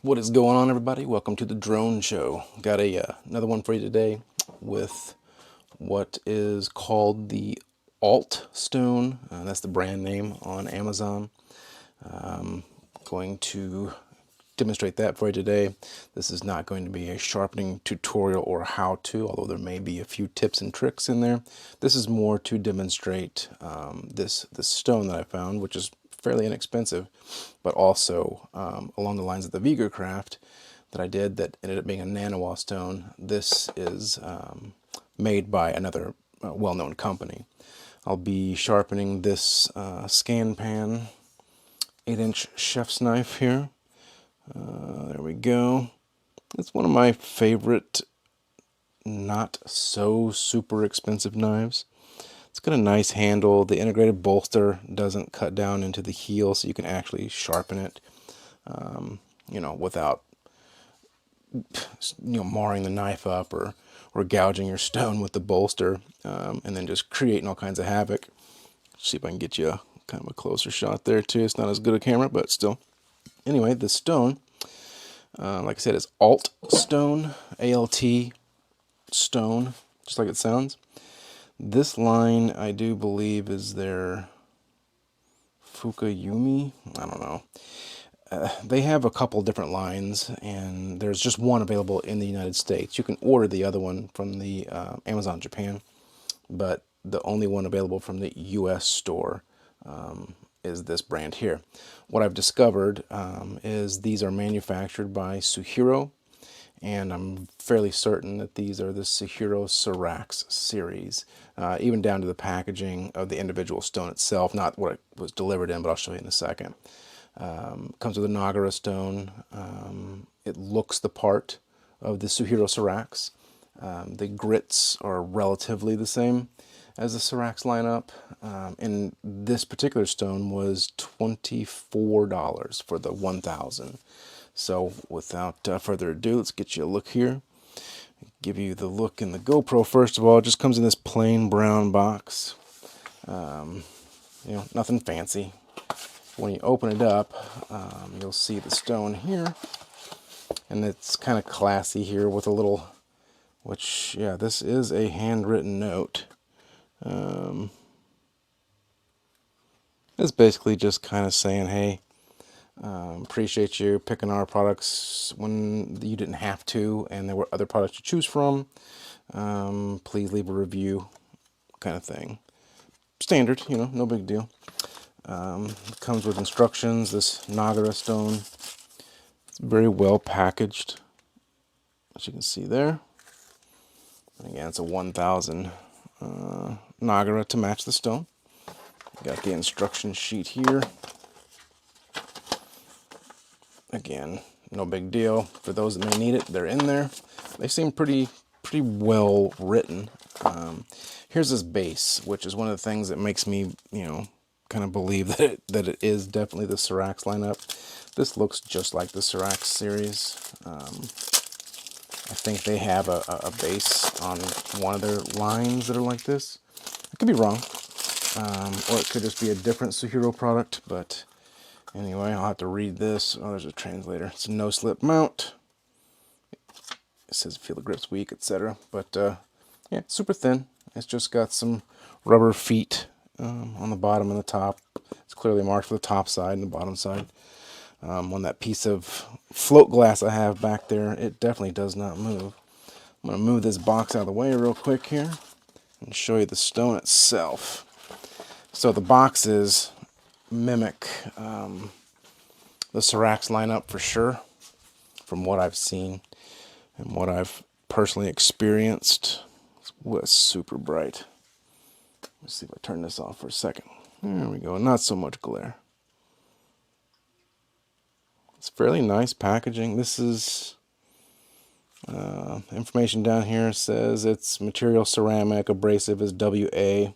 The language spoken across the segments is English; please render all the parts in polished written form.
What is going on, everybody? Welcome to the drone show. Got another one for you today with what is called the ALTSTONE. That's the brand name on Amazon. Going to demonstrate that for you today. This is not going to be a sharpening tutorial or how-to, although there may be a few tips and tricks in there. This is more to demonstrate this stone that I found, which is fairly inexpensive, but also along the lines of the Vigo craft that I did that ended up being a nano stone. This is made by another well-known company. I'll be sharpening this scan pan 8-inch chef's knife here. There we go. It's one of my favorite not so super expensive knives. It's got a nice handle. The integrated bolster doesn't cut down into the heel, so you can actually sharpen it, without marring the knife up or gouging your stone with the bolster, and then just creating all kinds of havoc. See if I can get you kind of a closer shot there too. It's not as good a camera, but still. Anyway, the stone, like I said, is ALTSTONE, ALT stone, just like it sounds. This line, I do believe, is their Fukami. I don't know. They have a couple different lines, and there's just one available in the United States. You can order the other one from the Amazon Japan, but the only one available from the US store is this brand here. What I've discovered is these are manufactured by Suehiro, and I'm fairly certain that these are the Suehiro Cerax series, even down to the packaging of the individual stone itself, not what it was delivered in, but I'll show you in a second. Comes with a Nagura stone. It looks the part of the Suehiro Cerax. The grits are relatively the same as the Cerax lineup, and this particular stone was $24 for the 1000. So without further ado, let's get you a look here. Give you the look in the GoPro first of all. It just comes in this plain brown box. Nothing fancy. When you open it up, you'll see the stone here, and it's kind of classy here with a little, this is a handwritten note. It's basically just kind of saying, hey, appreciate you picking our products when you didn't have to and there were other products to choose from. Please leave a review, kind of thing. Standard, no big deal. It comes with instructions. This Nagura stone, it's very well packaged, as you can see there. And again, it's a 1000 Nagura to match the stone. Got the instruction sheet here. Again, no big deal. For those that may need it, they're in there. They seem pretty well written. Here's this base, which is one of the things that makes me, kind of believe that it is definitely the Cerax lineup. This looks just like the Cerax series. I think they have a base on one of their lines that are like this. I could be wrong, or it could just be a different Suehiro product, but anyway, I'll have to read this. Oh, there's a translator. It's a no-slip mount. It says feel the grip's weak, etc. But yeah, it's super thin. It's just got some rubber feet on the bottom and the top. It's clearly marked for the top side and the bottom side. On that piece of float glass I have back there, it definitely does not move. I'm going to move this box out of the way real quick here and show you the stone itself. So the boxes mimic the Cerax lineup for sure, from what I've seen and what I've personally experienced. It's super bright. Let's see if I turn this off for a second. There we go. Not so much glare. It's fairly nice packaging. This is information down here says it's material ceramic, abrasive is WA,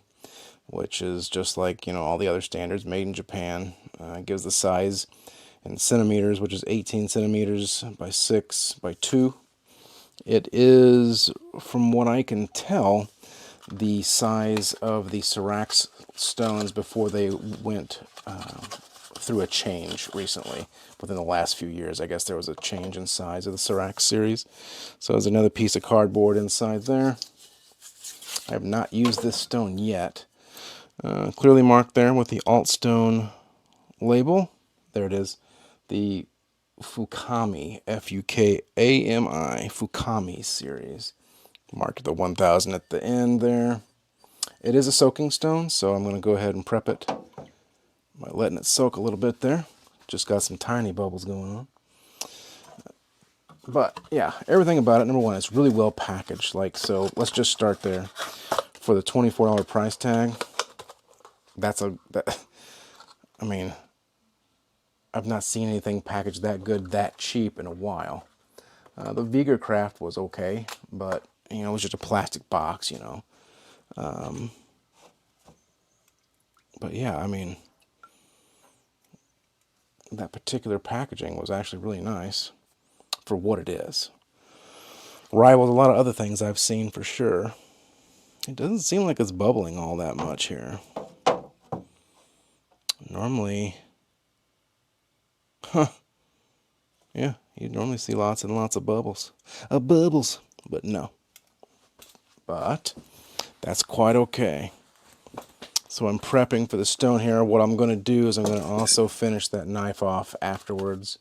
which is just like all the other standards, made in Japan. It gives the size in centimeters, which is 18 centimeters by 6 by 2. It is, from what I can tell, the size of the Cerax stones before they went through a change recently. Within the last few years, I guess there was a change in size of the Cerax series. So there's another piece of cardboard inside there. I have not used this stone yet. Clearly marked there with the ALTSTONE label. There it is. The Fukami, F-U-K-A-M-I, Fukami series. Marked the 1000 at the end there. It is a soaking stone, so I'm going to go ahead and prep it by letting it soak a little bit there. Just got some tiny bubbles going on. But yeah, everything about it, number one, it's really well packaged. Like, so let's just start there. For the $24 price tag, I mean, I've not seen anything packaged that good, that cheap in a while. The Vigor Craft was okay, but, you know, it was just a plastic box, you know. But yeah, I mean, that particular packaging was actually really nice for what it is. Rivals a lot of other things I've seen for sure. It doesn't seem like it's bubbling all that much here. Normally, yeah, you normally see lots and lots of bubbles. But no. But that's quite okay. So I'm prepping for the stone here. What I'm going to do is I'm going to also finish that knife off afterwards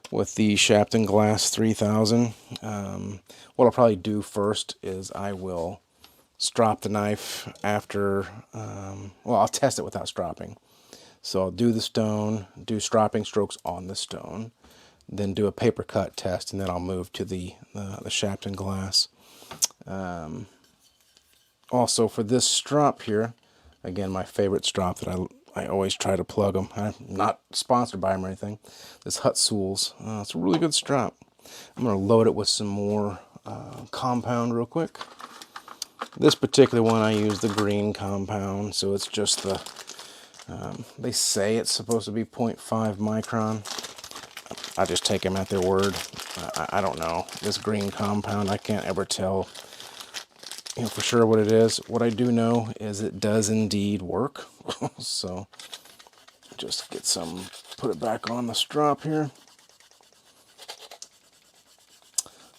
with the Shapton Glass 3000. What I'll probably do first is I will strop the knife after, well, I'll test it without stropping. So I'll do the stone, do stropping strokes on the stone, then do a paper cut test, and then I'll move to the Shapton Glass. Also for this strop here, again, my favorite strop that I always try to plug them. I'm not sponsored by them or anything. This Hutsul's. It's a really good strop. I'm going to load it with some more compound real quick. This particular one I use the green compound, so it's just the, they say it's supposed to be 0.5 micron. I just take them at their word. I don't know. This green compound, I can't ever tell, you know, for sure what it is. What I do know is it does indeed work. So just get some, put it back on the strop here.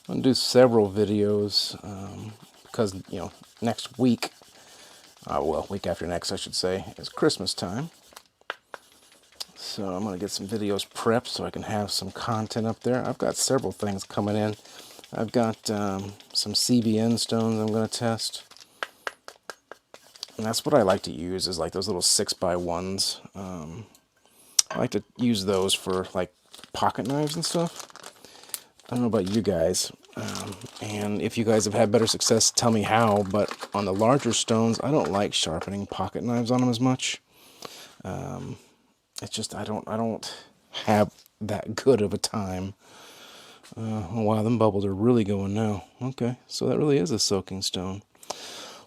I'm going to do several videos because, you know, next week, well, week after next, I should say, is Christmas time. So I'm going to get some videos prepped so I can have some content up there. I've got several things coming in. I've got some CBN stones I'm going to test. And that's what I like to use, is like those little 6x1s. I like to use those for like pocket knives and stuff. I don't know about you guys, and if you guys have had better success, tell me how, but on the larger stones, I don't like sharpening pocket knives on them as much. It's just, I don't have that good of a time. Wow, them bubbles are really going now. Okay, so that really is a soaking stone.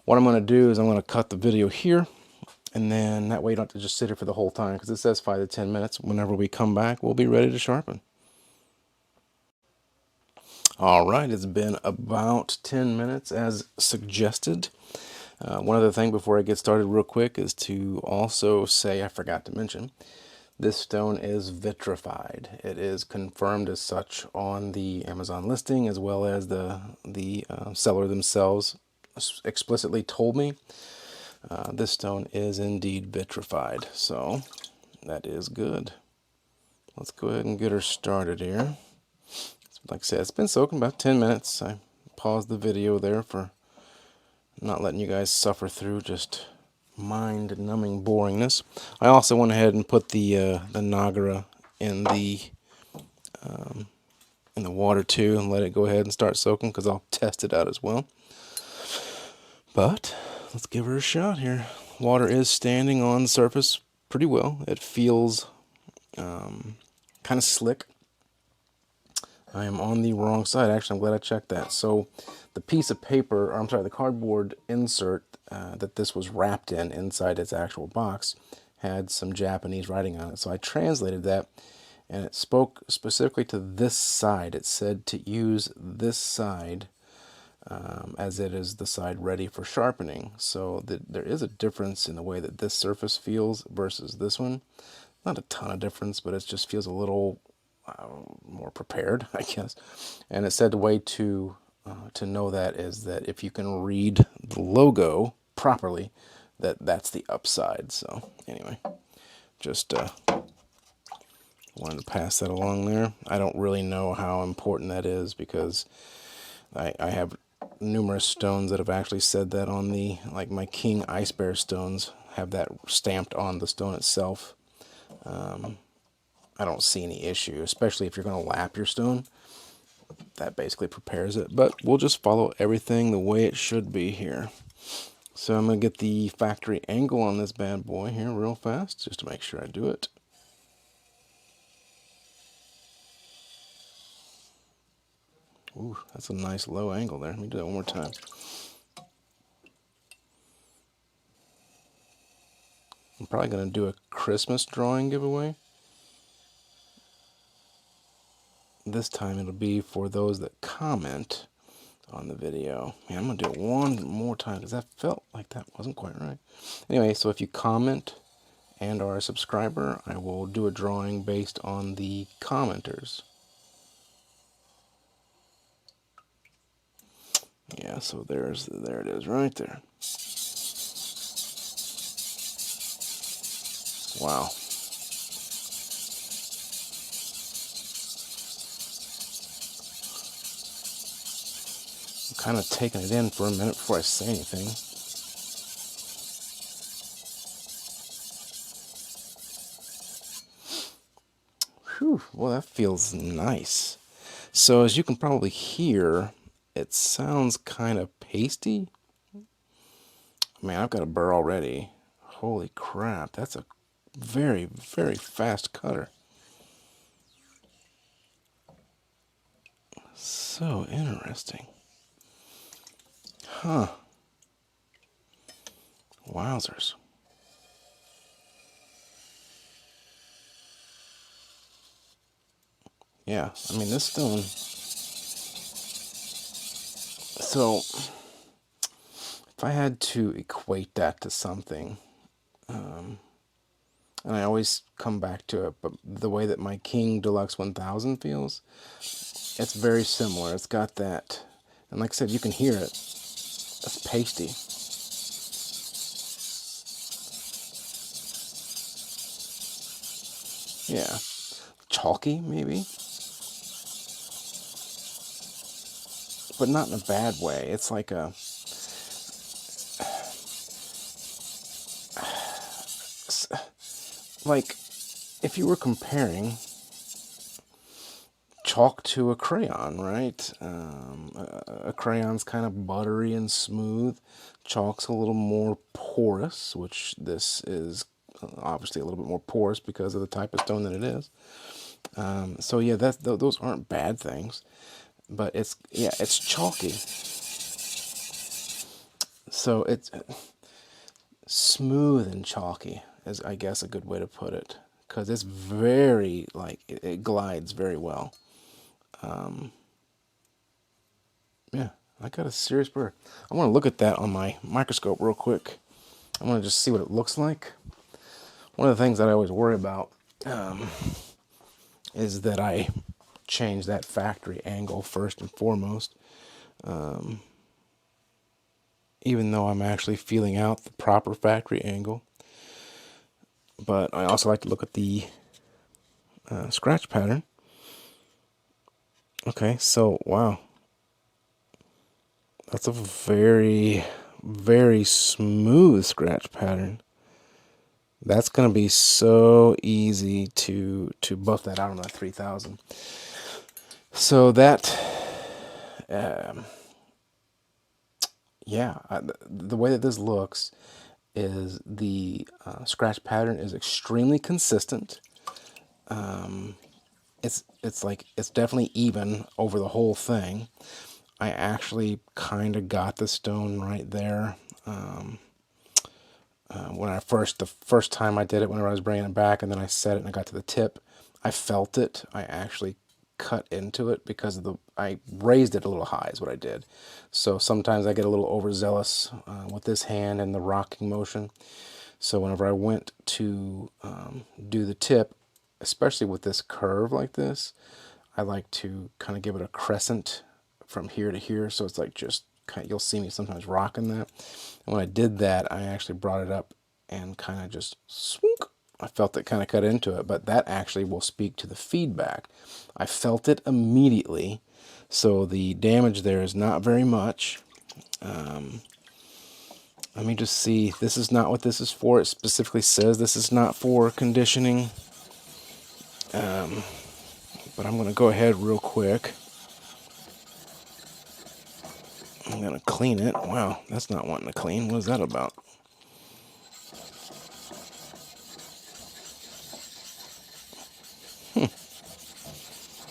What I'm going to do is I'm going to cut the video here, and then that way you don't have to just sit here for the whole time, because it says 5 to 10 minutes. Whenever we come back, we'll be ready to sharpen. All right, it's been about 10 minutes as suggested. One other thing before I get started real quick is to also say, I forgot to mention, this stone is vitrified. It is confirmed as such on the Amazon listing, as well as the seller themselves explicitly told me this stone is indeed vitrified. So that is good. Let's go ahead and get her started here. Like I said, it's been soaking about 10 minutes. I paused the video there for not letting you guys suffer through just mind-numbing boringness. I also went ahead and put the Nagura in the water too, and let it go ahead and start soaking, because I'll test it out as well. But let's give her a shot here. Water is standing on the surface pretty well. It feels kind of slick. I am on the wrong side. Actually, I'm glad I checked that. So the piece of paper, or I'm sorry, the cardboard insert that this was wrapped in inside its actual box had some Japanese writing on it. So I translated that, and it spoke specifically to this side. It said to use this side as it is the side ready for sharpening. So there is a difference in the way that this surface feels versus this one. not a ton of difference, but it just feels a little more prepared, I guess. And it said the way to know that is that if you can read the logo properly, that's the upside. So anyway, just wanted to pass that along there. I don't really know how important that is because I have numerous stones that have actually said that on the, like my King Ice Bear stones have that stamped on the stone itself. I don't see any issue, especially if you're going to lap your stone. That basically prepares it, but we'll just follow everything the way it should be here. So I'm going to get the factory angle on this bad boy here real fast, just to make sure I do it. Ooh, that's a nice low angle there. Let me do that one more time. I'm probably going to do a Christmas drawing giveaway. This time it'll be for those that comment on the video. Yeah, I'm going to do it one more time because that felt like that wasn't quite right. Anyway, so if you comment and are a subscriber, I will do a drawing based on the commenters. Yeah, so there it is right there. Wow. I'm kind of taking it in for a minute before I say anything. Whew, well, that feels nice. So as you can probably hear, it sounds kind of pasty. Man, I've got a burr already. Holy crap, that's a very, very fast cutter. So interesting. Huh. Wowzers. Yeah, I mean, this stone. So, if I had to equate that to something, and I always come back to it, but the way that my King Deluxe 1000 feels, it's very similar. It's got that, and like I said, you can hear it. It's pasty. Yeah. Chalky, maybe? But not in a bad way. It's like a... Like, if you were comparing chalk to a crayon, right? A crayon's kind of buttery and smooth. Chalk's a little more porous, which this is obviously a little bit more porous because of the type of stone that it is. So yeah, those aren't bad things, but it's chalky. So it's smooth and chalky is, I guess, a good way to put it, because it's very, like, it glides very well. Yeah, I got a serious burr. I want to look at that on my microscope real quick. I want to just see what it looks like. One of the things that I always worry about is that I change that factory angle first and foremost, even though I'm actually feeling out the proper factory angle. But I also like to look at the scratch pattern. Okay, so wow, that's a very, very smooth scratch pattern. That's going to be so easy to buff that out on that 3000. So that, yeah, the way that this looks is the scratch pattern is extremely consistent. It's definitely even over the whole thing. I actually kind of got the stone right there. When the first time I did it, whenever I was bringing it back, and then I set it and I got to the tip, I felt it. I actually cut into it because I raised it a little high is what I did. So sometimes I get a little overzealous with this hand and the rocking motion. So whenever I went to do the tip, especially with this curve like this, I like to kind of give it a crescent from here to here. So it's like just kind of, you'll see me sometimes rocking that. And when I did that, I actually brought it up and kind of just swoonk. I felt it kind of cut into it, but that actually will speak to the feedback. I felt it immediately. So the damage there is not very much. Let me just see. This is not what this is for. It specifically says this is not for conditioning. But I'm going to go ahead real quick. I'm going to clean it. Wow, that's not wanting to clean. What is that about?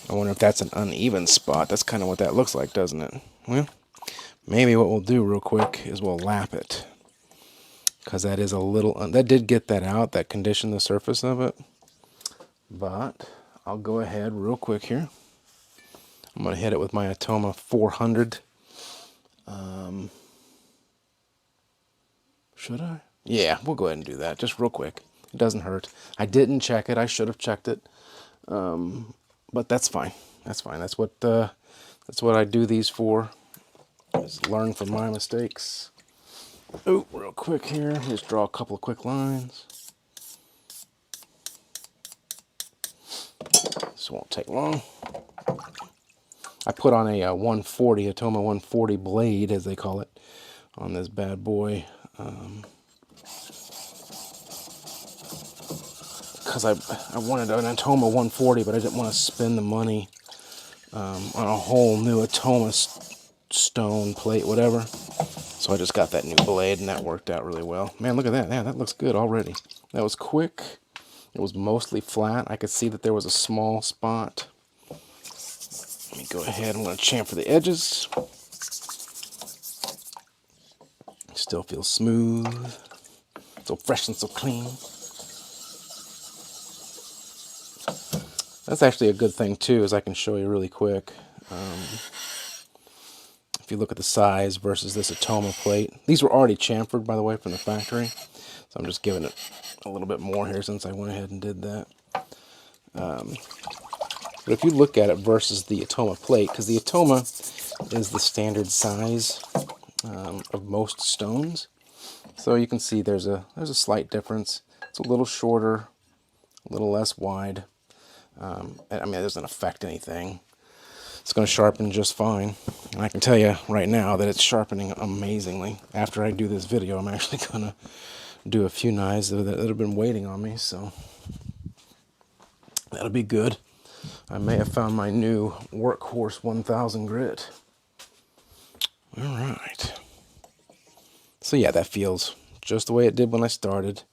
I wonder if that's an uneven spot. That's kind of what that looks like, doesn't it? Well, maybe what we'll do real quick is we'll lap it. Because that is a little... that did get that out, that conditioned the surface of it. But I'll go ahead real quick here. I'm going to hit it with my Atoma 400. Should I? Yeah, we'll go ahead and do that, just real quick. It doesn't hurt. I didn't check it. I should have checked it. But that's fine. That's fine. That's what I do these for, is learn from my mistakes. Oh, real quick here. Just draw a couple of quick lines. This won't take long. I put on a 140, Atoma 140 blade, as they call it, on this bad boy. Because I wanted an Atoma 140, but I didn't want to spend the money on a whole new Atoma stone plate, whatever. So I just got that new blade, and that worked out really well. Man, look at that. Yeah, that looks good already. That was quick. It was mostly flat. I could see that there was a small spot. Let me go ahead. I'm going to chamfer the edges. Still feels smooth. So fresh and so clean. That's actually a good thing too, is I can show you really quick. If you look at the size versus this Atoma plate. These were already chamfered, by the way, from the factory. So I'm just giving it a little bit more here since I went ahead and did that. But if you look at it versus the Atoma plate, because the Atoma is the standard size of most stones. So you can see there's a slight difference. It's a little shorter, a little less wide. I mean, it doesn't affect anything. It's going to sharpen just fine. And I can tell you right now that it's sharpening amazingly. After I do this video, I'm actually going to do a few knives that have been waiting on me, so that'll be good. I may have found my new Workhorse 1000 grit. All right. So yeah, that feels just the way it did when I started.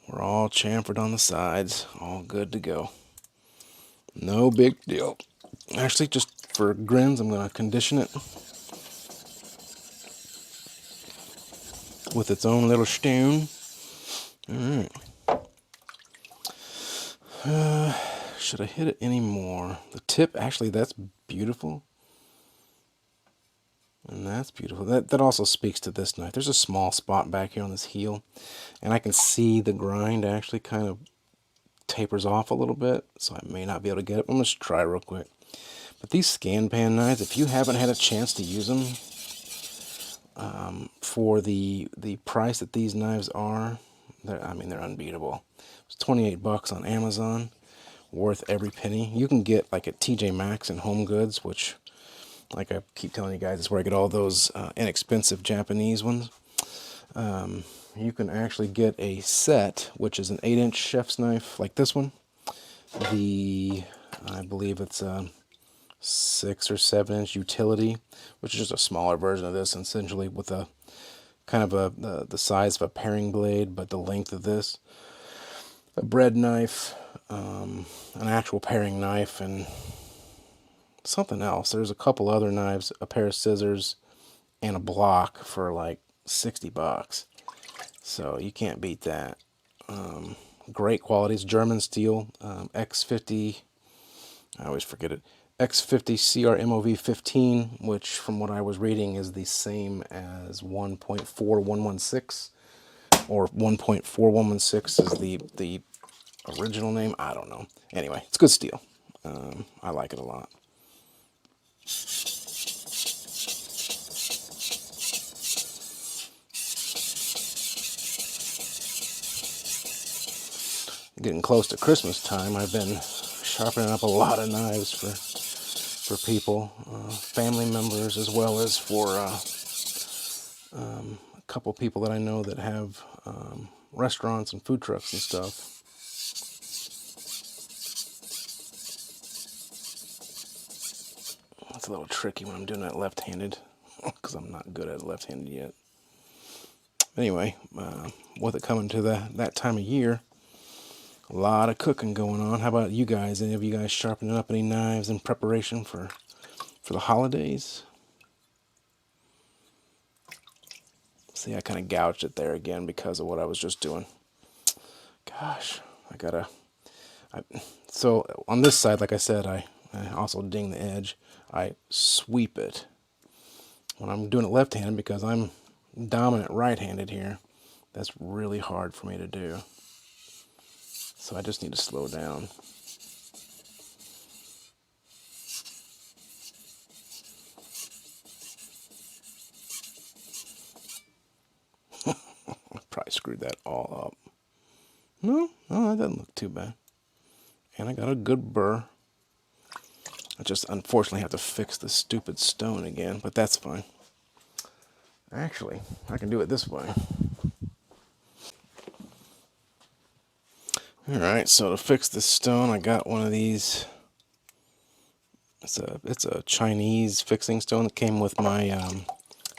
We're all chamfered on the sides, all good to go. No big deal. Actually, just for grins, I'm going to condition it with its own little stone. All right. Should I hit it any more? The tip, actually, that's beautiful. And that's beautiful. That also speaks to this knife. There's a small spot back here on this heel, and I can see the grind actually kind of tapers off a little bit, so I may not be able to get it. I'm going to try real quick. But these scan pan knives, if you haven't had a chance to use them, for the price that these knives are, they're unbeatable. It's 28 bucks on Amazon, worth every penny. You can get like at TJ Maxx and Home Goods, which, like I keep telling you guys, is where I get all those inexpensive Japanese ones. You can actually get a set, which is an 8-inch chef's knife like this one. I believe it's a 6 or 7-inch utility, which is just a smaller version of this, essentially with a kind of the size of a paring blade, but the length of this. A bread knife, an actual paring knife, and something else. There's a couple other knives, a pair of scissors, and a block for like 60 bucks. So you can't beat that. Great qualities, German steel, X50, I always forget it, X50 CRMOV 15, which from what I was reading is the same as 1.4116. or 1.4116 is the original name. I don't know. Anyway, it's good steel. I like it a lot. Getting close to Christmas time, I've been sharpening up a lot of knives for people, family members, as well as for a couple people that I know that have restaurants and food trucks and stuff. It's a little tricky when I'm doing that left-handed, because I'm not good at left-handed yet. Anyway, with it coming to that time of year, a lot of cooking going on. How about you guys? Any of you guys sharpening up any knives in preparation for the holidays? See, I kind of gouged it there again because of what I was just doing. Gosh, so on this side, like I said, I also ding the edge. I sweep it when I'm doing it left-handed because I'm dominant right-handed here. That's really hard for me to do. So I just need to slow down. I probably screwed that all up. No, that doesn't look too bad. And I got a good burr. I just unfortunately have to fix the stupid stone again, but that's fine. Actually, I can do it this way. Alright, so to fix this stone, I got one of these. It's a Chinese fixing stone that came with my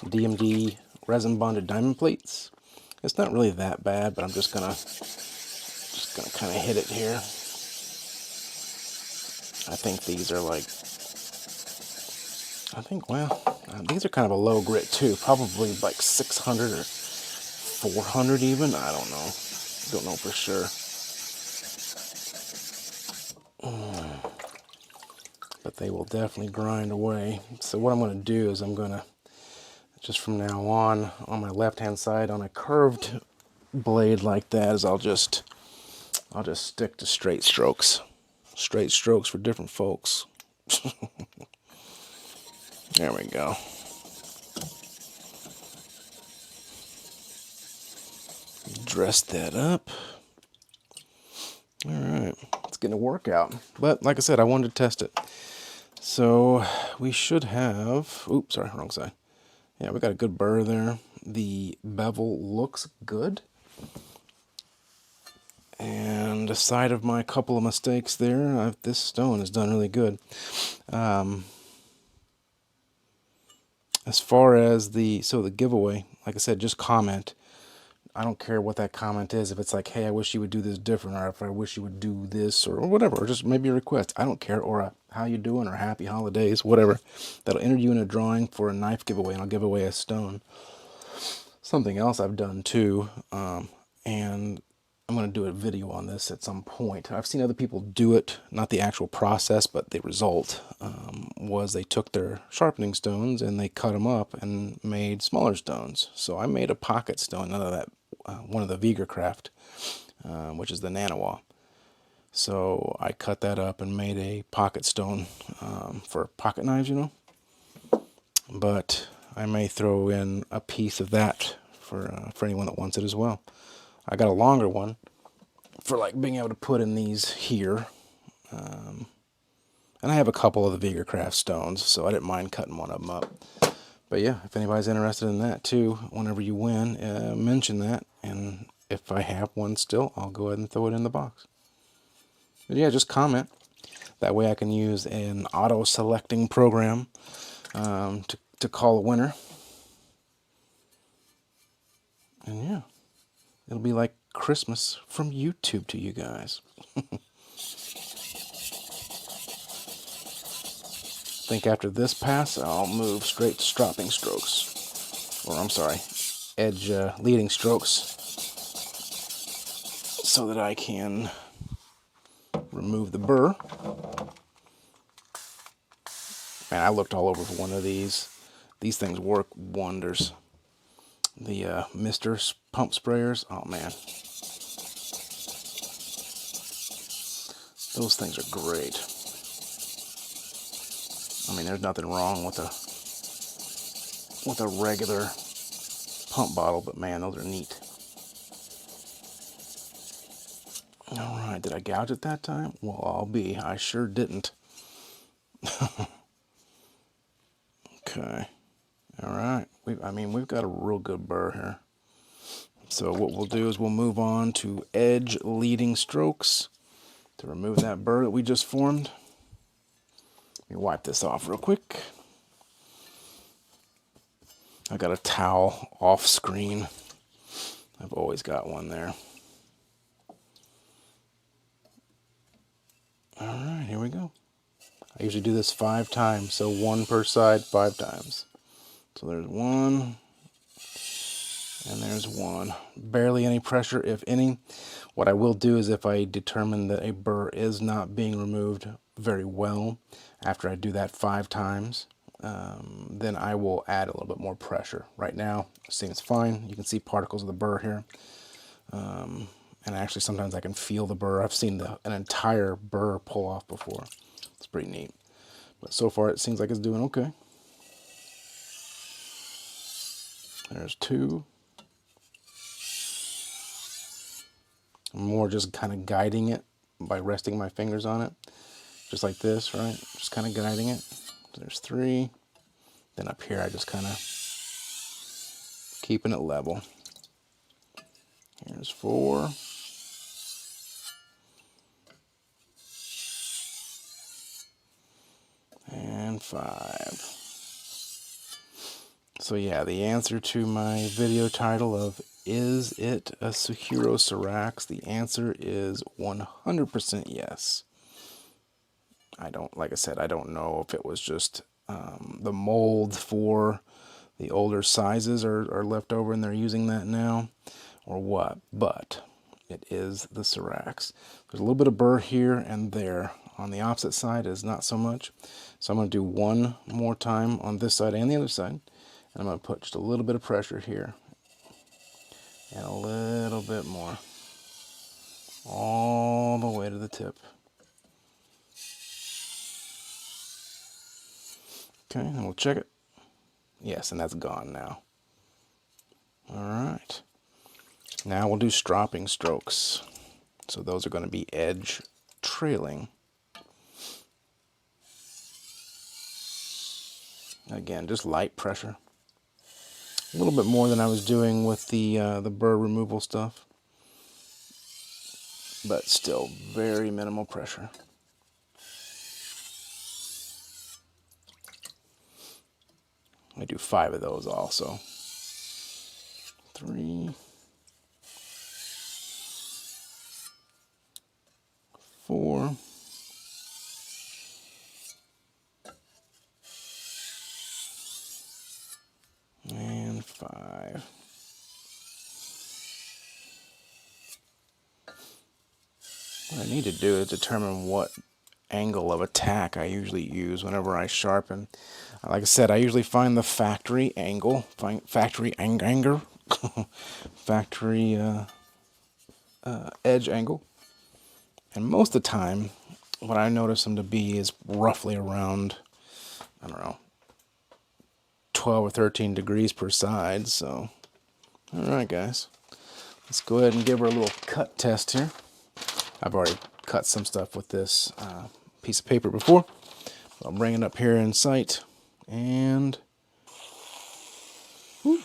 DMD resin bonded diamond plates. It's not really that bad, but I'm just gonna kind of hit it here. I think these are like, these are kind of a low grit too. Probably like 600 or 400 even. I don't know. Don't know for sure. But they will definitely grind away. So what I'm going to do is I'm going to, just from now on my left hand side on a curved blade like that, is I'll just stick to straight strokes. Straight strokes for different folks. There we go. Dress that up. All right, it's getting a workout. But like I said, I wanted to test it. So we should have, oops, sorry, wrong side. Yeah, we got a good burr there. The bevel looks good. And aside of my couple of mistakes there, this stone has done really good. As far as the giveaway, like I said, just comment. I don't care what that comment is. If it's like, hey, I wish you would do this different, or if I wish you would do this, or whatever, or just maybe a request. I don't care, or how you doing, or happy holidays, whatever. That'll enter you in a drawing for a knife giveaway, and I'll give away a stone. Something else I've done too, and I'm going to do a video on this at some point. I've seen other people do it, not the actual process, but the result was they took their sharpening stones and they cut them up and made smaller stones. So I made a pocket stone out of that, one of the Vigercraft, which is the Nanawa. So I cut that up and made a pocket stone for pocket knives, you know. But I may throw in a piece of that for anyone that wants it as well. I got a longer one for like being able to put in these here. And I have a couple of the Vigercraft stones, so I didn't mind cutting one of them up. But yeah, if anybody's interested in that too, whenever you win, mention that. And if I have one still, I'll go ahead and throw it in the box. But yeah, just comment. That way I can use an auto-selecting program to call a winner. And yeah, it'll be like Christmas from YouTube to you guys. I think after this pass, I'll move straight to stropping strokes. Or I'm sorry, edge leading strokes, so that I can remove the burr. Man, I looked all over for one of these. These things work wonders. the mister pump sprayers. Oh man, those things are great. I mean, there's nothing wrong with a regular pump bottle, but man, those are neat. All right, did I gouge it that time? Well, I'll be. I sure didn't. Okay. All right. We've got a real good burr here. So what we'll do is we'll move on to edge leading strokes to remove that burr that we just formed. Let me wipe this off real quick. I got a towel off screen. I've always got one there. All right, here we go. I usually do this 5 times, so 1 per side 5 times. So there's 1, and there's 1. Barely any pressure, if any. What I will do is if I determine that a burr is not being removed very well after I do that 5 times, then I will add a little bit more pressure. Right now, it seems fine. You can see particles of the burr here. And actually sometimes I can feel the burr. I've seen an entire burr pull off before. It's pretty neat. But so far it seems like it's doing okay. There's 2. I'm more just kind of guiding it by resting my fingers on it. Just like this, right? Just kind of guiding it. There's 3. Then up here I just kind of keeping it level. Here's 4. And 5. So yeah, the answer to my video title of Is It a Suehiro Cerax? The answer is 100% yes. Like I said, I don't know if it was just the mold for the older sizes are left over and they're using that now, or what, but it is the Cerax. There's a little bit of burr here and there. On the opposite side is not so much. So I'm going to do 1 more time on this side and the other side. And I'm going to put just a little bit of pressure here. And a little bit more. All the way to the tip. Okay, and we'll check it. Yes, and that's gone now. All right. Now we'll do stropping strokes. So those are going to be edge trailing. Again, just light pressure. A little bit more than I was doing with the burr removal stuff. But still very minimal pressure. I do 5 of those also. 3, 4, and 5. What I need to do is determine what angle of attack I usually use whenever I sharpen. Like I said, I usually find the factory angle, factory edge angle. And most of the time, what I notice them to be is roughly around, I don't know, 12 or 13 degrees per side. So, all right, guys, let's go ahead and give her a little cut test here. I've already cut some stuff with this piece of paper before. I'll bring it up here in sight, and whew,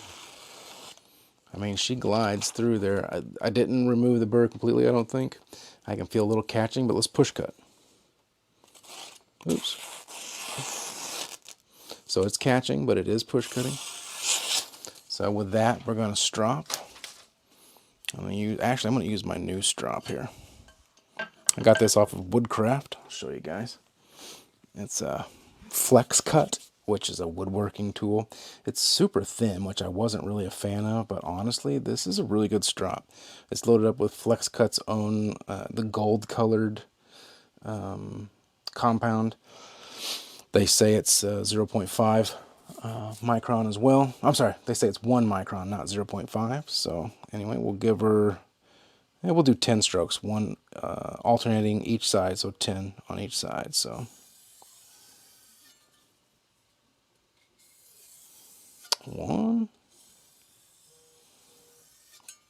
I mean, she glides through there. I didn't remove the burr completely, I don't think. I can feel a little catching, but let's push cut. Oops. So it's catching, but it is push cutting. So with that, we're going to strop. I'm going to use my new strop here. I got this off of Woodcraft. I'll show you guys. It's a Flex Cut, which is a woodworking tool. It's super thin, which I wasn't really a fan of, but honestly, this is a really good strop. It's loaded up with Flex Cut's own, the gold-colored compound. They say it's 0.5 micron as well. I'm sorry, they say it's 1 micron, not 0.5. So anyway, we'll give her, yeah, we'll do 10 strokes, one alternating each side, so 10 on each side. So 1,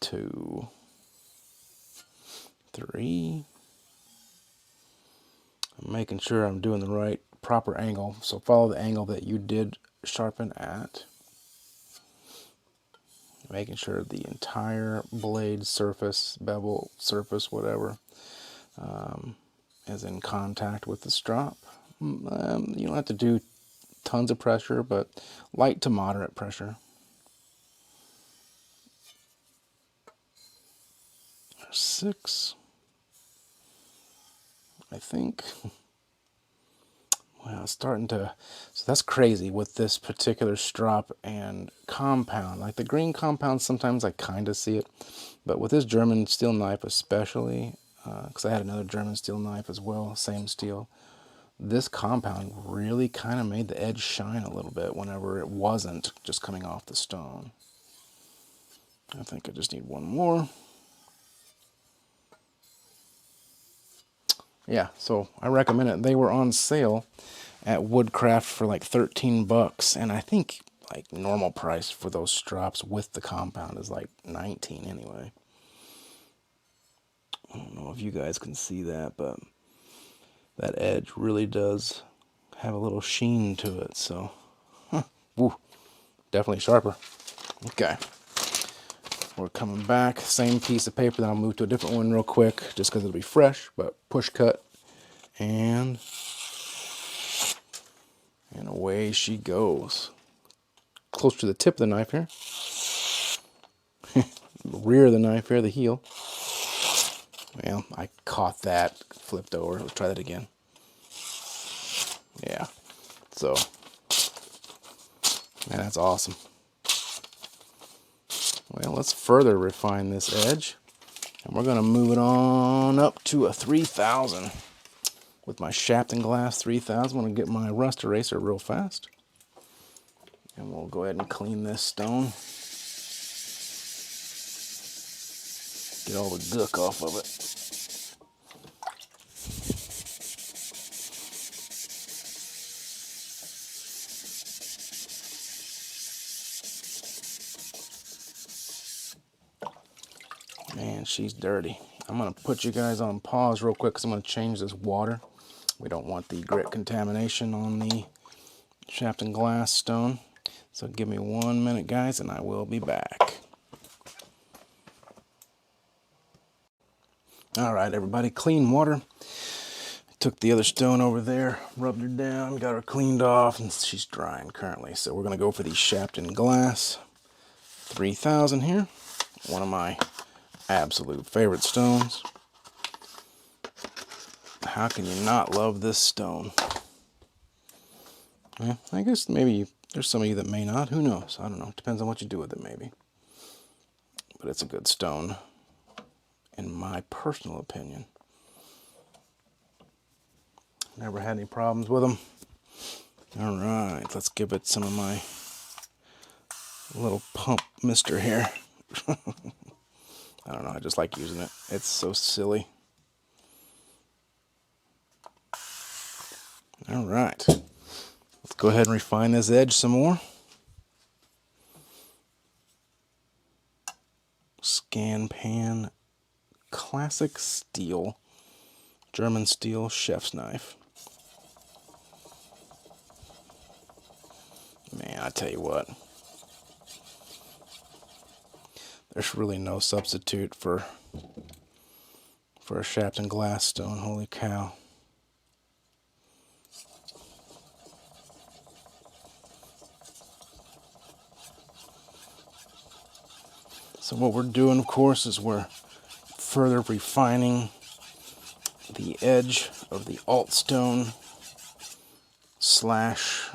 2, 3. I'm making sure I'm doing the right proper angle. So follow the angle that you did sharpen at. Making sure the entire blade surface, bevel surface, whatever, is in contact with the strop. You don't have to do tons of pressure, but light to moderate pressure. 6, I think. Wow, it's starting to, so that's crazy with this particular strop and compound. Like the green compound, sometimes I kind of see it, but with this German steel knife especially, because I had another German steel knife as well, same steel, this compound really kind of made the edge shine a little bit whenever it wasn't just coming off the stone. I think I just need one more. Yeah, so I recommend it. They were on sale at Woodcraft for like 13 bucks, and I think like normal price for those strops with the compound is like 19 anyway. I don't know if you guys can see that, but that edge really does have a little sheen to it, so woo, definitely sharper. Okay, we're coming back, same piece of paper, then I'll move to a different one real quick just because it'll be fresh, but push cut, and away she goes. Close to the tip of the knife here. Rear of the knife here, the heel. Well, I caught that, flipped over. Let's try that again. Yeah, so, man, that's awesome. Well, let's further refine this edge. And we're going to move it on up to a 3000. With my Shapton glass 3000, I'm going to get my rust eraser real fast. And we'll go ahead and clean this stone. Get all the gook off of it. Man, she's dirty. I'm going to put you guys on pause real quick because I'm going to change this water. We don't want the grit contamination on the Shapton glass stone. So give me 1 minute, guys, and I will be back. All right, everybody, clean water. Took the other stone over there, rubbed her down, got her cleaned off, and she's drying currently. So we're going to go for the Shapton glass 3000 here. One of my absolute favorite stones. How can you not love this stone? Yeah, I guess maybe there's some of you that may not. Who knows? I don't know. Depends on what you do with it, maybe. But it's a good stone, in my personal opinion. Never had any problems with them. All right, let's give it some of my little pump mister here. I don't know, I just like using it. It's so silly. All right, let's go ahead and refine this edge some more. Scan pan, classic steel, German steel chef's knife. Man, I tell you what, there's really no substitute for a Shapton glass stone. Holy cow. So what we're doing, of course, is we're further refining the edge of the ALTSTONE slash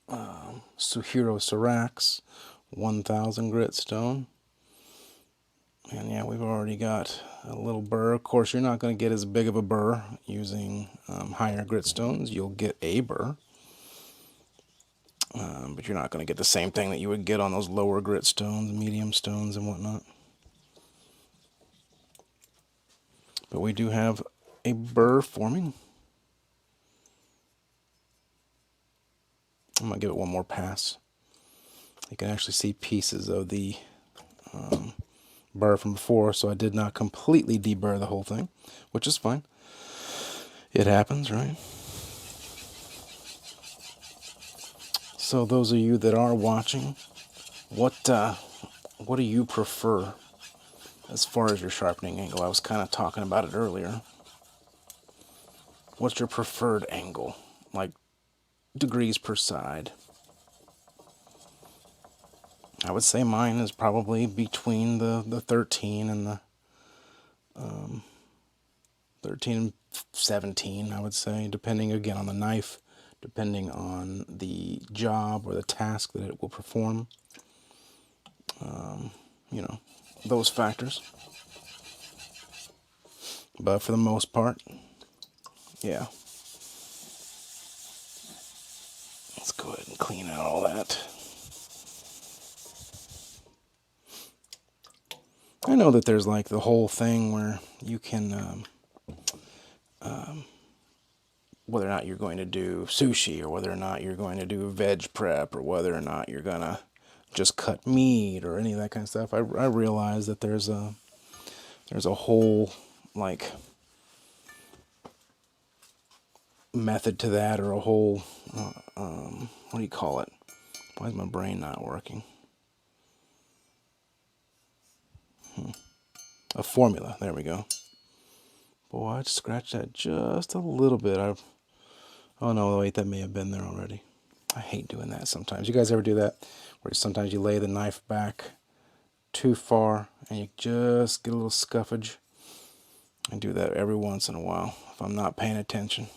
Suehiro Cerax 1000 grit stone. And yeah, we've already got a little burr. Of course, you're not going to get as big of a burr using higher grit stones. You'll get a burr. But you're not going to get the same thing that you would get on those lower grit stones, medium stones, and whatnot. But we do have a burr forming. I'm going to give it one more pass. You can actually see pieces of the burr from before, so I did not completely deburr the whole thing, which is fine. It happens, right? So those of you that are watching, what do you prefer as far as your sharpening angle? I was kind of talking about it earlier. What's your preferred angle, like degrees per side? I would say mine is probably between the 13 and the 13 and 17, I would say, depending again on the knife, depending on the job or the task that it will perform. You know, those factors. But for the most part, yeah. Let's go ahead and clean out all that. I know that there's like the whole thing where you can, whether or not you're going to do sushi, or whether or not you're going to do veg prep, or whether or not you're going to just cut meat, or any of that kind of stuff. I realize that there's a whole, like, method to that, or a whole, what do you call it? Why is my brain not working? A formula. There we go. Boy, I scratched that just a little bit. Oh no, wait, that may have been there already. I hate doing that sometimes. You guys ever do that? Where sometimes you lay the knife back too far and you just get a little scuffage. I do that every once in a while if I'm not paying attention.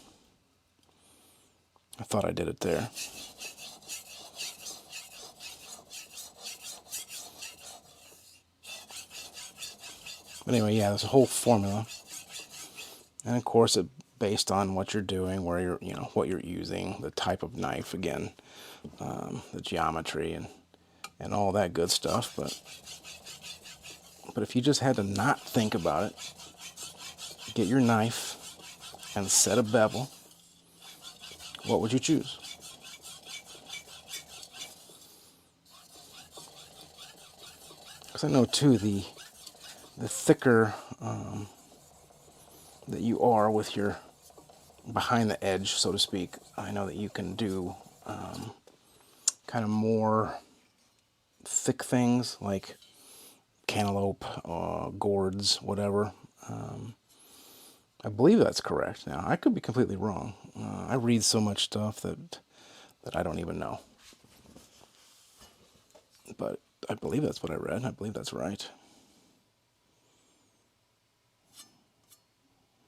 I thought I did it there. But anyway, yeah, there's a whole formula. And of course, it based on what you're doing, where you're, you know, what you're using, the type of knife, again, the geometry and all that good stuff. But if you just had to not think about it, get your knife and set a bevel, what would you choose? Because I know too, the thicker that you are with your behind the edge, so to speak, I know that you can do kind of more thick things like cantaloupe, gourds, whatever. I believe that's correct. Now, I could be completely wrong. I read so much stuff that I don't even know. But I believe that's what I read. I believe that's right.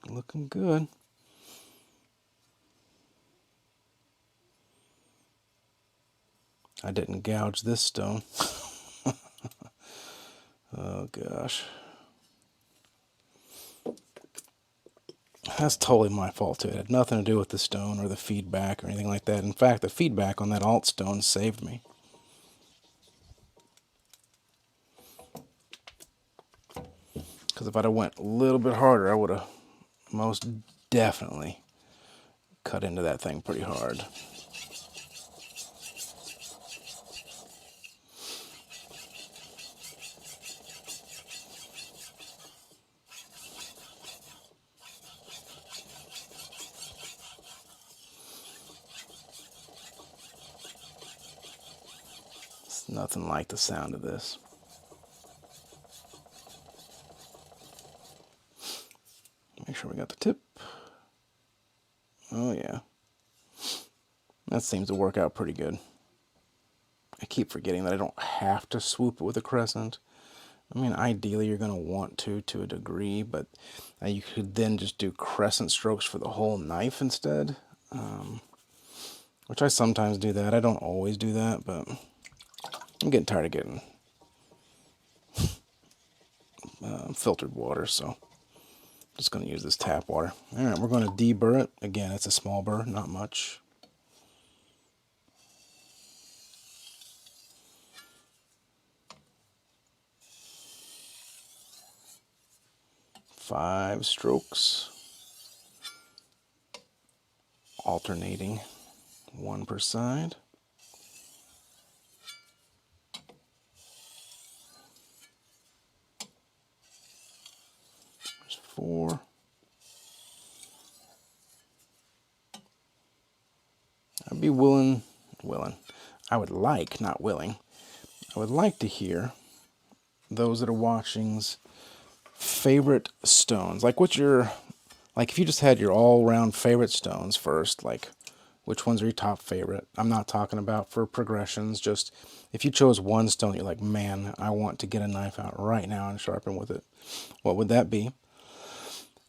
Looking good. I didn't gouge this stone. Oh gosh. That's totally my fault too. It had nothing to do with the stone or the feedback or anything like that. In fact, the feedback on that ALTSTONE saved me. Because if I'd have went a little bit harder, I would have most definitely cut into that thing pretty hard. It's nothing like the sound of this. Make sure we got the tip. Oh yeah. That seems to work out pretty good. I keep forgetting that I don't have to swoop it with a crescent. I mean, ideally you're going to want to a degree, but you could then just do crescent strokes for the whole knife instead. Which I sometimes do that. I don't always do that, but I'm getting tired of getting filtered water, so I'm just going to use this tap water. All right, we're going to deburr it. Again, it's a small burr, not much. 5 strokes, alternating 1 per side. There's 4. I'd be willing, I would like, not willing, I would like to hear those that are watching's favorite stones. Like, what's your, like, if you just had your all-around favorite stones first, like, which ones are your top favorite? I'm not talking about for progressions, just if you chose one stone, you're like, man, I want to get a knife out right now and sharpen with it. What would that be?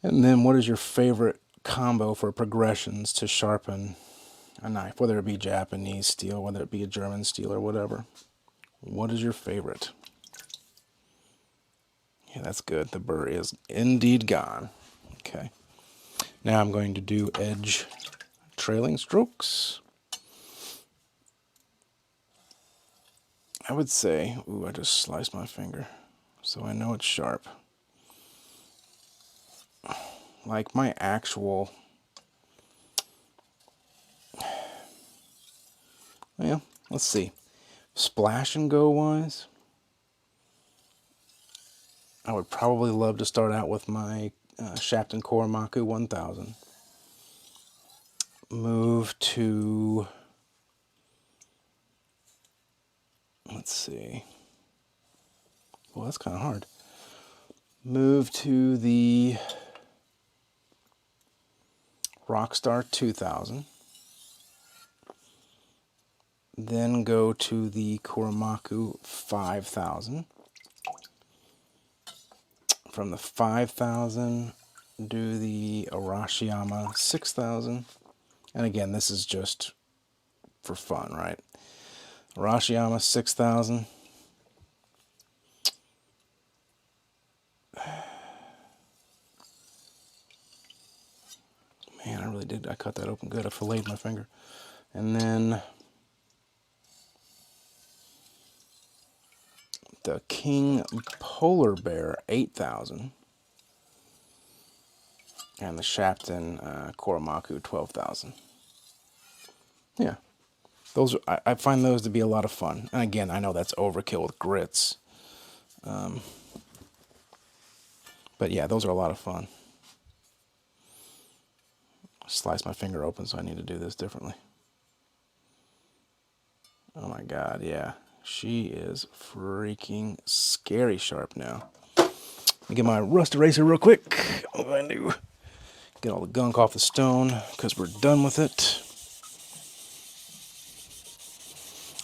And then what is your favorite combo for progressions to sharpen a knife, whether it be Japanese steel, whether it be a German steel or whatever? What is your favorite? Yeah, that's good. The burr is indeed gone. Okay. Now I'm going to do edge trailing strokes. I would say, ooh, I just sliced my finger, so I know it's sharp. Like my actual, well, let's see. Splash and go wise, I would probably love to start out with my Shapton Koromaku 1000. Move to, let's see. Well, that's kind of hard. Move to the Rockstar 2000. Then go to the Koromaku 5000. From the 5000, do the Arashiyama 6000. And again, this is just for fun, right? Arashiyama 6000. Man, I really did. I cut that open good. I filleted my finger. And then the King Polar Bear 8000. And the Shapton Koromaku 12,000. Yeah, those are, I find those to be a lot of fun. And again, I know that's overkill with grits, but yeah, those are a lot of fun. Slice my finger open, so I need to do this differently. Oh my God, yeah, she is freaking scary sharp now. Let me get my rust eraser real quick. I'm going to get all the gunk off the stone because we're done with it.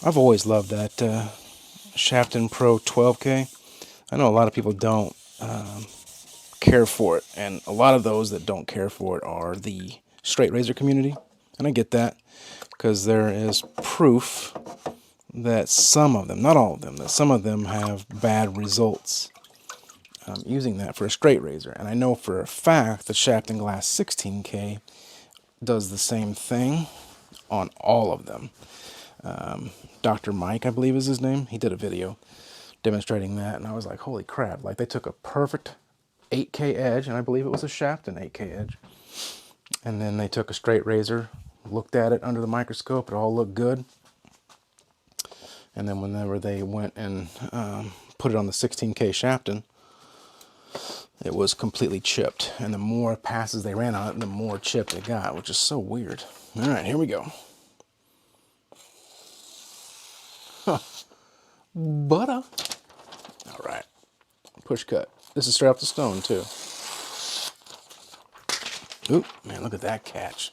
I've always loved that Shapton Pro 12K. I know a lot of people don't care for it, and a lot of those that don't care for it are the straight razor community, and I get that because there is proof that some of them, not all of them, that some of them have bad results using that for a straight razor. And I know for a fact that Shapton Glass 16K does the same thing on all of them. Dr. Mike, I believe is his name, he did a video demonstrating that, and I was like, holy crap, like they took a perfect 8K edge, and I believe it was a Shapton 8K edge, and then they took a straight razor, looked at it under the microscope, it all looked good, and then whenever they went and put it on the 16K Shapton, it was completely chipped, and the more passes they ran on it, the more chipped it got, which is so weird. All right, here we go. Butter. All right, push cut. This is straight off the stone too. Oop, man, look at that catch.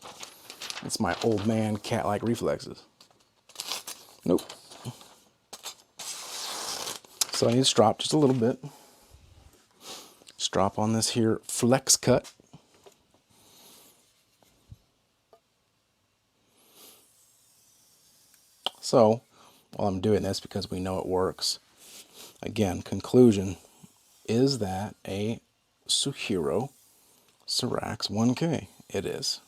It's my old man cat-like reflexes. Nope. So I need to strop just a little bit. Strop on this here flex cut. So while I'm doing this, because we know it works, again, conclusion, is that a Suehiro Cerax 1K? It is.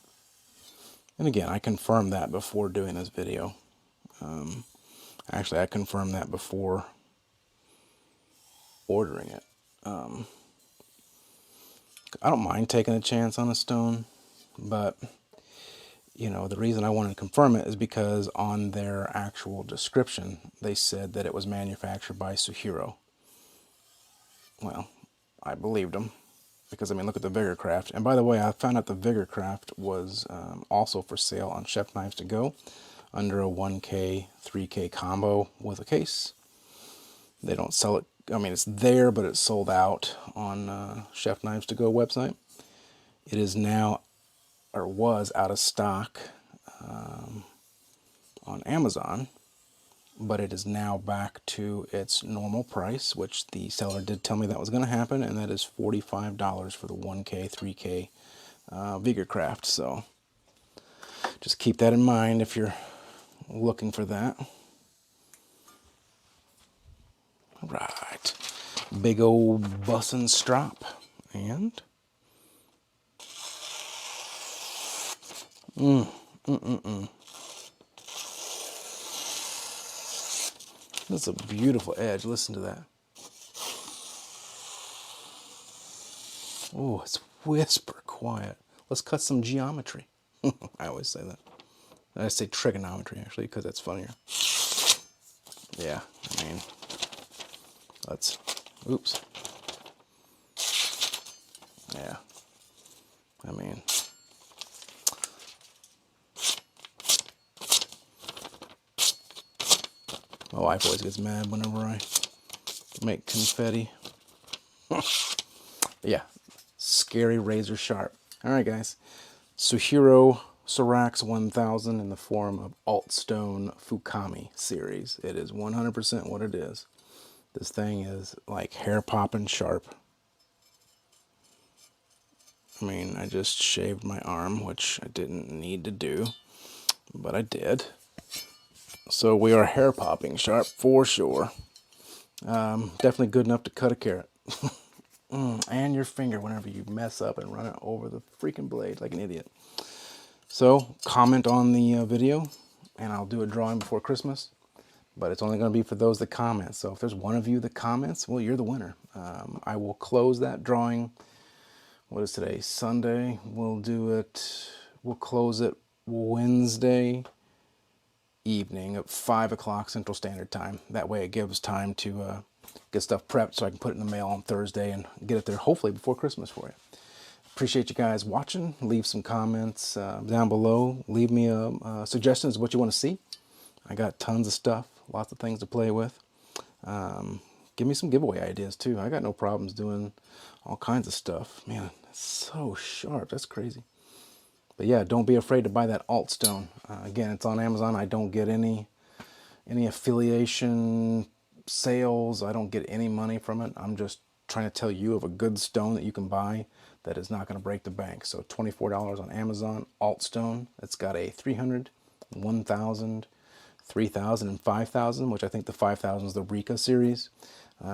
And again, I confirmed that before doing this video. Actually, I confirmed that before ordering it. I don't mind taking a chance on a stone, but you know, the reason I wanted to confirm it is because on their actual description, they said that it was manufactured by Suehiro. Well, I believed them because, I mean, look at the Vigor Craft. And by the way, I found out the Vigor Craft was also for sale on Chef Knives to Go under a 1K, 3K combo with a case. They don't sell it. I mean, it's there, but it's sold out on Chef Knives to Go website. It is now, or was out of stock on Amazon, but it is now back to its normal price, which the seller did tell me that was going to happen, and that is $45 for the 1K, 3K Vigor Craft. So just keep that in mind if you're looking for that. All right, big old bussin' strop, and that's a beautiful edge. Listen to that. Oh, it's whisper quiet. Let's cut some geometry. I always say that. I say trigonometry, actually, because that's funnier. Yeah, I mean, let's, oops. Yeah, I mean, my wife always gets mad whenever I make confetti. Yeah, scary razor sharp. All right, guys. Suehiro Cerax 1000 in the form of ALTSTONE Fukami series. It is 100% what it is. This thing is like hair popping sharp. I mean, I just shaved my arm, which I didn't need to do, but I did. So we are hair popping sharp for sure. Definitely good enough to cut a carrot. And your finger whenever you mess up and run it over the freaking blade like an idiot. So comment on the video, and I'll do a drawing before Christmas. But it's only going to be for those that comment. So if there's one of you that comments, well, you're the winner. I will close that drawing. What is today? Sunday. We'll close it Wednesday evening at 5 o'clock Central Standard Time. That way it gives time to get stuff prepped so I can put it in the mail on Thursday and get it there hopefully before Christmas for you. Appreciate you guys watching. Leave some comments down below. Leave me suggestions of what you want to see. I got tons of stuff, lots of things to play with. Give me some giveaway ideas too. I got no problems doing all kinds of stuff. Man, it's so sharp. That's crazy. But yeah, don't be afraid to buy that ALTSTONE. Again, it's on Amazon. I don't get any affiliation sales. I don't get any money from it. I'm just trying to tell you of a good stone that you can buy that is not going to break the bank. So $24 on Amazon, ALTSTONE. It's got a 300, 1000, 3000, and 5000, which I think the 5000 is the Rika series.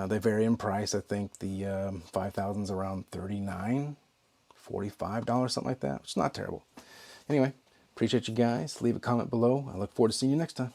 They vary in price. I think the 5000 is around $39, $45, something like that. It's not terrible. Anyway, appreciate you guys. Leave a comment below. I look forward to seeing you next time.